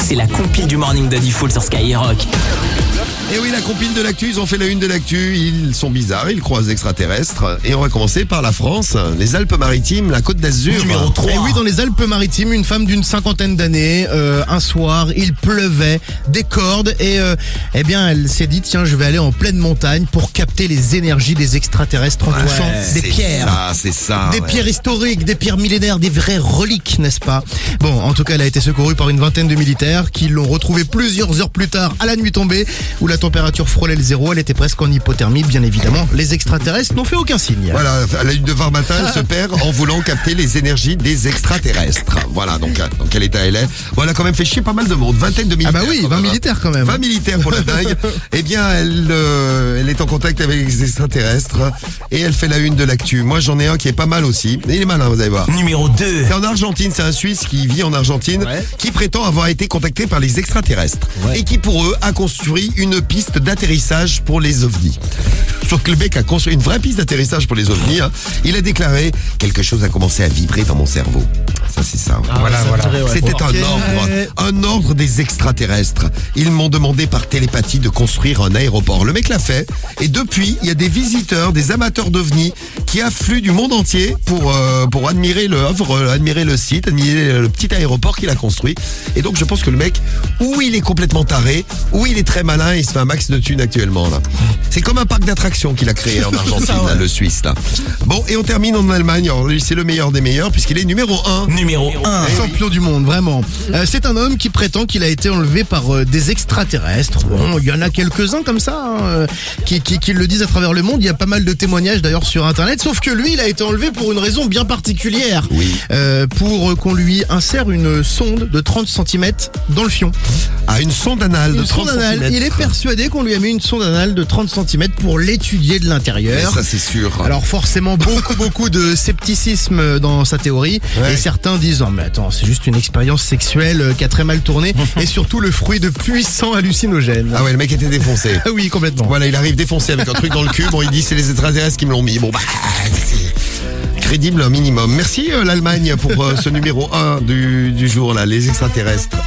C'est la compile du Morning de Diffoul sur Skyrock. Et oui, la compile de l'actu, ils ont fait la une de l'actu, ils sont bizarres, ils croisent extraterrestres. Et on va commencer par la France, les Alpes-Maritimes, la Côte d'Azur. Numéro 3. Et oui, dans les Alpes-Maritimes, une femme d'une 50aine d'années, un soir, il pleuvait, des cordes, et eh bien, elle s'est dit, tiens, je vais aller en pleine montagne pour capter les énergies des extraterrestres en touchant des pierres. C'est ça. Des pierres historiques, des pierres millénaires, des vraies reliques, n'est-ce pas? Bon, en tout cas, elle a été secourue par une vingtaine de militaires qui l'ont retrouvée plusieurs heures plus tard à la nuit tombée, où la température frôlait le zéro, elle était presque en hypothermie, bien évidemment. Les extraterrestres n'ont fait aucun signe. Voilà, à la une de var matin, elle se perd en voulant capter les énergies des extraterrestres. Voilà, donc dans quel état elle est. Bon, elle a quand même fait chier pas mal de monde, vingtaine de militaires. Ah bah oui, 20 militaires quand même. 20 militaires pour la dingue. Eh bien, elle est en contact avec les extraterrestres et elle fait la une de l'actu. Moi, j'en ai un qui est pas mal aussi. Il est malin, vous allez voir. Numéro 2. C'est en Argentine, c'est un Suisse qui vit en Argentine, qui prétend avoir été contacté par les extraterrestres et qui pour eux a construit une piste d'atterrissage pour les ovnis. Sauf que le mec a construit une vraie piste d'atterrissage pour les ovnis. Il a déclaré « Quelque chose a commencé à vibrer dans mon cerveau ». Ça, c'est ça. Voilà. C'était un ordre des extraterrestres. Ils m'ont demandé par télépathie de construire un aéroport. Le mec l'a fait. Et depuis, il y a des visiteurs, des amateurs d'ovnis qui affluent du monde entier pour admirer l'œuvre, admirer le site, admirer le petit aéroport qu'il a construit. Et donc, je pense que le mec, ou il est complètement taré, ou il est très malin et il se fait un max de thunes actuellement, là. C'est comme un parc d'attractions qu'il a créé en Argentine, là, le Suisse, là. Bon, et on termine en Allemagne. Alors, lui, c'est le meilleur des meilleurs puisqu'il est numéro 1. Numéro 1. Champion du monde, vraiment. C'est un homme qui prétend qu'il a été enlevé par des extraterrestres. Bon, il y en a quelques-uns comme ça, qui le disent à travers le monde. Il y a pas mal de témoignages d'ailleurs sur Internet. Sauf que lui, il a été enlevé pour une raison bien particulière. Oui. Pour qu'on lui insère une sonde de 30 cm dans le fion. Ah, une sonde anale de 30 cm. Il est persuadé qu'on lui a mis une sonde anale de 30 cm pour l'étudier de l'intérieur. Ça, c'est sûr. Alors forcément, beaucoup de scepticisme dans sa théorie. Ouais. Et certains disent, non mais attends, c'est juste une expérience sexuelle qui a très mal tourné. Et surtout le fruit de puissants hallucinogènes. Ah ouais, le mec était défoncé. Ah oui, complètement. Voilà, il arrive défoncé avec un truc dans le cul. Bon, il dit c'est les extraterrestres qui me l'ont mis. Bon, bah, c'est crédible un minimum. Merci l'Allemagne pour ce numéro 1 du jour, là, les extraterrestres.